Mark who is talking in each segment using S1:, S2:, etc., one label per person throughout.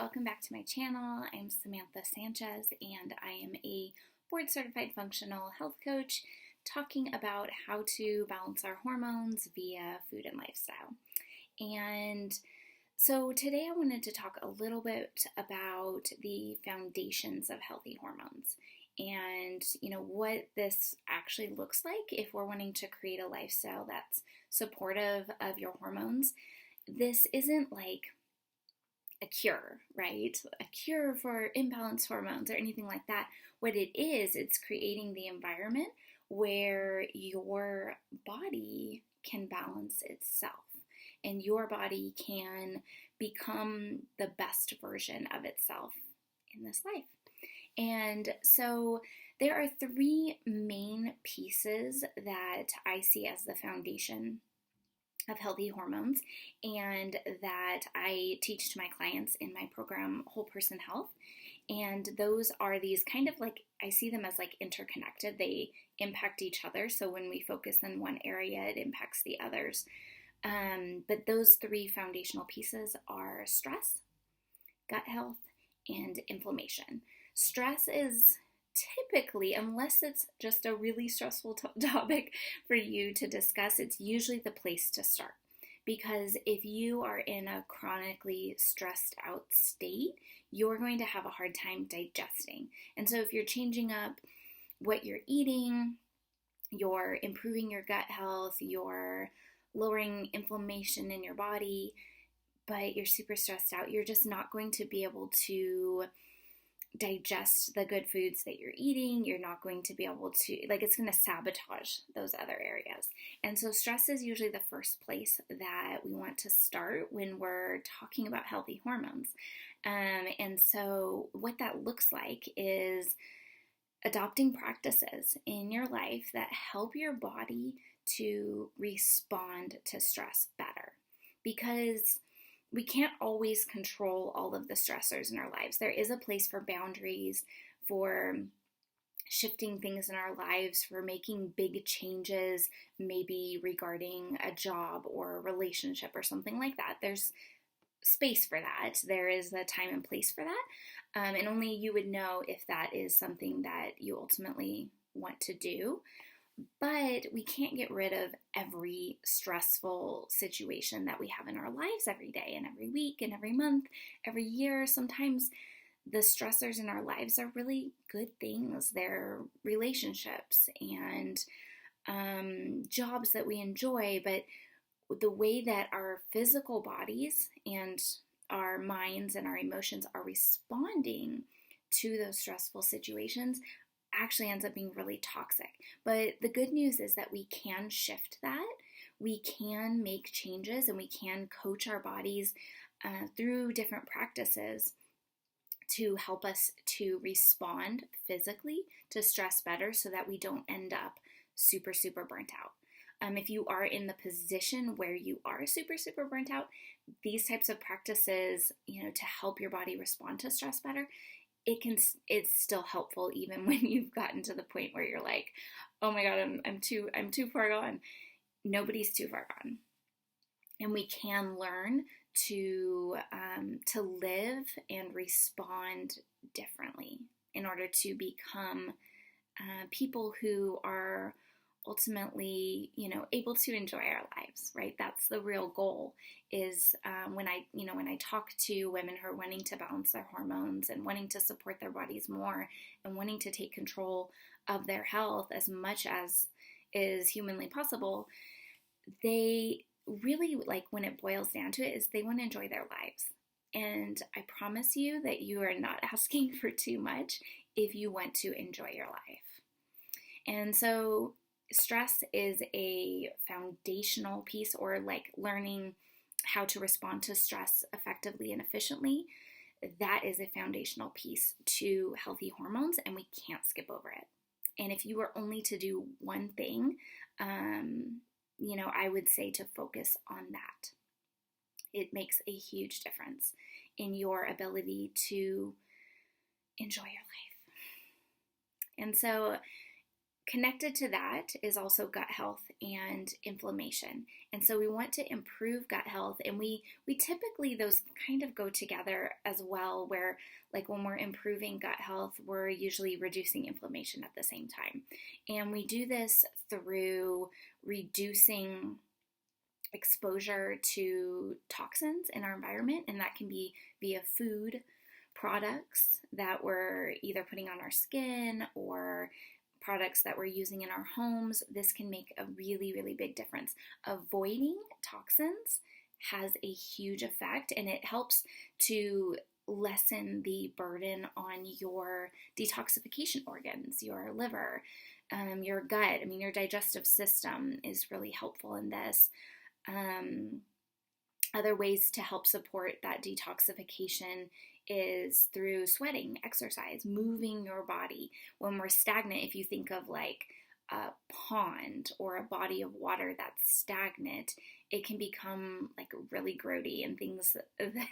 S1: welcome back to my channel. I'm Samantha Sanchez, and I am a board-certified functional health coach talking about how to balance our hormones via food and lifestyle. And so today I wanted to talk a little bit about the foundations of healthy hormones and what this actually looks like if we're wanting to create a lifestyle that's supportive of your hormones. This isn't like a cure, right? A cure for imbalanced hormones or anything like that. What it is, it's creating the environment where your body can balance itself and your body can become the best version of itself in this life. And so there are three main pieces that I see as the foundation of healthy hormones and that I teach to my clients in my program Whole Person Health. And those are these kind of like, I see them as like interconnected. They impact each other. So when we focus on one area, it impacts the others. But those three foundational pieces are stress, gut health, and inflammation. Stress is typically, unless it's just a really stressful topic for you to discuss, it's usually the place to start. Because if you are in a chronically stressed out state, you're going to have a hard time digesting. And so if you're changing up what you're eating, you're improving your gut health, you're lowering inflammation in your body, but you're super stressed out, you're just not going to be able to digest the good foods that you're eating. You're not going to be able to, it's going to sabotage those other areas. And so stress is usually the first place that we want to start when we're talking about healthy hormones. And so what that looks like is adopting practices in your life that help your body to respond to stress better. Because we can't always control all of the stressors in our lives. There is a place for boundaries, for shifting things in our lives, for making big changes, maybe regarding a job or a relationship or something like that. There's space for that. There is a time and place for that. And only you would know if that is something that you ultimately want to do. But we can't get rid of every stressful situation that we have in our lives every day and every week and every month, every year. Sometimes the stressors in our lives are really good things. They're relationships and jobs that we enjoy, but the way that our physical bodies and our minds and our emotions are responding to those stressful situations actually ends up being really toxic. But the good news is that we can shift that. We can make changes and we can coach our bodies through different practices to help us to respond physically to stress better so that we don't end up super, super burnt out. If you are in the position where you are super, super burnt out, these types of practices, to help your body respond to stress better, it's still helpful even when you've gotten to the point where you're like, oh my God, I'm too far gone. Nobody's too far gone. And we can learn to live and respond differently in order to become people who are ultimately, able to enjoy our lives, right? That's the real goal is when I talk to women who are wanting to balance their hormones and wanting to support their bodies more and wanting to take control of their health as much as is humanly possible, they really, when it boils down to it, is they want to enjoy their lives. And I promise you that you are not asking for too much if you want to enjoy your life. And so stress is a foundational piece, or learning how to respond to stress effectively and efficiently. That is a foundational piece to healthy hormones, and we can't skip over it. And if you were only to do one thing, I would say to focus on that. It makes a huge difference in your ability to enjoy your life. And so Connected to that is also gut health and inflammation. And so we want to improve gut health, and we typically, those kind of go together as well, where like when we're improving gut health, we're usually reducing inflammation at the same time. And we do this through reducing exposure to toxins in our environment, and that can be via food products that we're either putting on our skin or products that we're using in our homes. This can make a really, really big difference. Avoiding toxins has a huge effect, and it helps to lessen the burden on your detoxification organs, your liver, your gut. I mean, your digestive system is really helpful in this. Other ways to help support that detoxification is through sweating, exercise, moving your body. When we're stagnant, if you think of like a pond or a body of water that's stagnant, it can become like really grody, and things that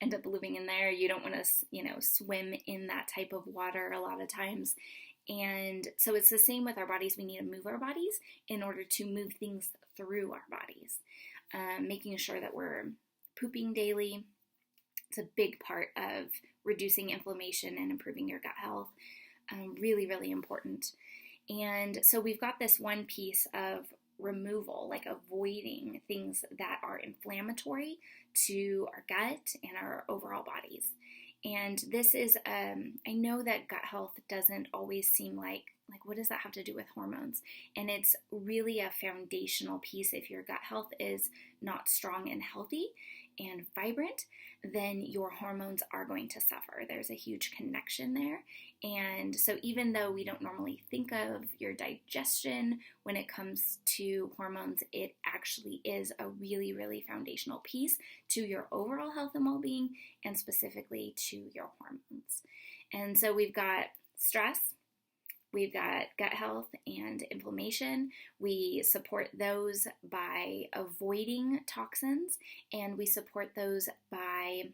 S1: end up living in there. You don't want to, swim in that type of water a lot of times. And so it's the same with our bodies. We need to move our bodies in order to move things through our bodies. Making sure that we're pooping daily. It's a big part of reducing inflammation and improving your gut health. Really, really important. And so we've got this one piece of removal, like avoiding things that are inflammatory to our gut and our overall bodies. And this is, I know that gut health doesn't always seem like what does that have to do with hormones? And it's really a foundational piece. If your gut health is not strong and healthy and vibrant, then your hormones are going to suffer. There's a huge connection there. And so even though we don't normally think of your digestion when it comes to hormones, it actually is a really, really foundational piece to your overall health and well-being, and specifically to your hormones. And so we've got stress, we've got gut health and inflammation. We support those by avoiding toxins, and we support those by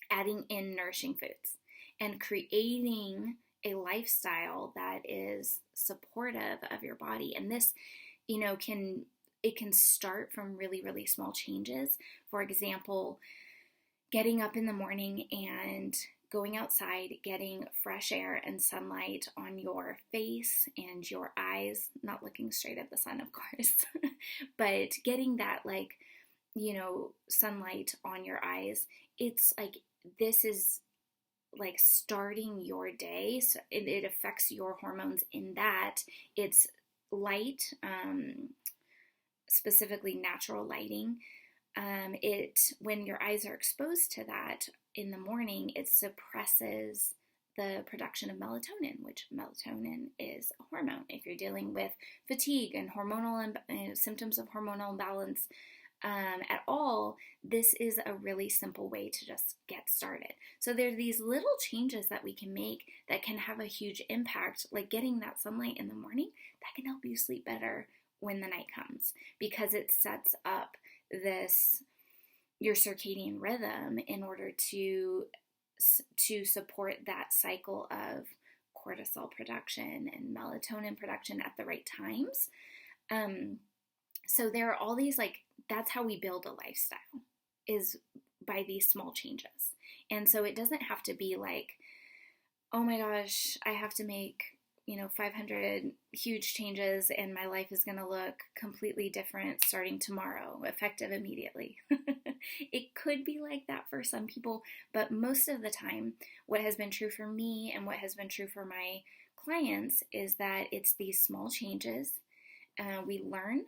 S1: adding in nourishing foods and creating a lifestyle that is supportive of your body. And this, can start from really, really small changes. For example, getting up in the morning and going outside, getting fresh air and sunlight on your face and your eyes, not looking straight at the sun, of course, but getting that sunlight on your eyes. It's like, this is like starting your day. So it affects your hormones in that it's light, specifically natural lighting. When your eyes are exposed to that in the morning, it suppresses the production of melatonin, which melatonin is a hormone. If you're dealing with fatigue and hormonal symptoms of hormonal imbalance at all, this is a really simple way to just get started. So there are these little changes that we can make that can have a huge impact, like getting that sunlight in the morning, that can help you sleep better when the night comes, because it sets up your circadian rhythm in order to support that cycle of cortisol production and melatonin production at the right times. So there are all these, that's how we build a lifestyle, is by these small changes. And so it doesn't have to be like, oh my gosh, I have to make 500 huge changes and my life is going to look completely different starting tomorrow, effective immediately. It could be like that for some people, but most of the time, what has been true for me and what has been true for my clients is that it's these small changes. We learn,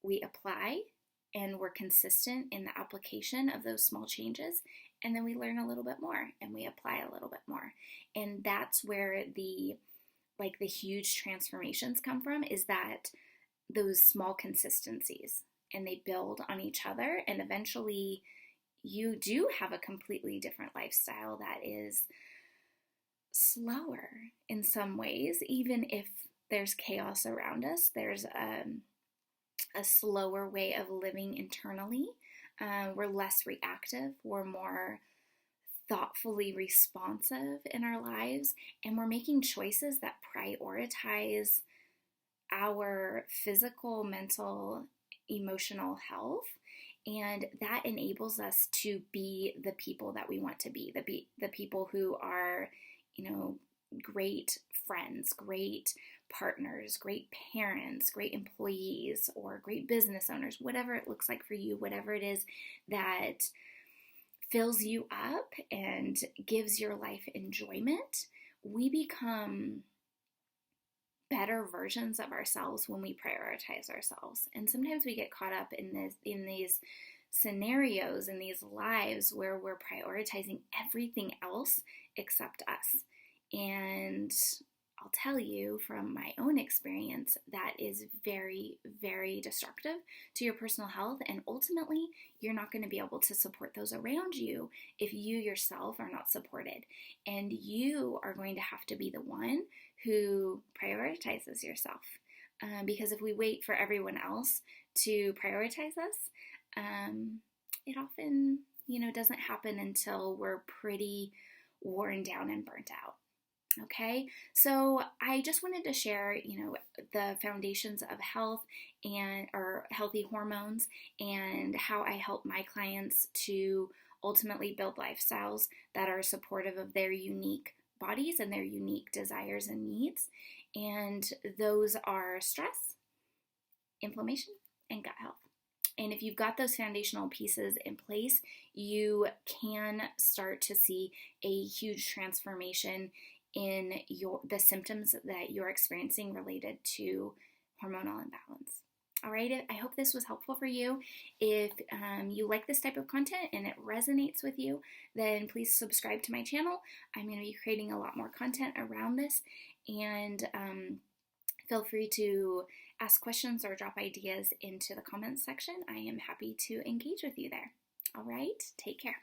S1: we apply, and we're consistent in the application of those small changes. And then we learn a little bit more and we apply a little bit more. And that's where the huge transformations come from, is that those small consistencies, and they build on each other, and eventually you do have a completely different lifestyle that is slower in some ways. Even if there's chaos around us, there's a slower way of living internally. We're less reactive, we're more thoughtfully responsive in our lives, and we're making choices that prioritize our physical, mental, emotional health. And that enables us to be the people that we want to be, the people who are, great friends, great partners, great parents, great employees, or great business owners, whatever it looks like for you, whatever it is that fills you up and gives your life enjoyment. We become better versions of ourselves when we prioritize ourselves. And sometimes we get caught up in these scenarios, in these lives where we're prioritizing everything else except us. And I'll tell you from my own experience, that is very, very destructive to your personal health. And ultimately, you're not going to be able to support those around you if you yourself are not supported. And you are going to have to be the one who prioritizes yourself. Because if we wait for everyone else to prioritize us, it often, doesn't happen until we're pretty worn down and burnt out. Okay, so I just wanted to share, the foundations of health or healthy hormones, and how I help my clients to ultimately build lifestyles that are supportive of their unique bodies and their unique desires and needs. And those are stress, inflammation, and gut health. And if you've got those foundational pieces in place, you can start to see a huge transformation in the symptoms that you're experiencing related to hormonal imbalance. All right, I hope this was helpful for you. If you like this type of content and it resonates with you, then please subscribe to my channel. I'm going to be creating a lot more content around this, and feel free to ask questions or drop ideas into the comments section. I am happy to engage with you there. All right, take care.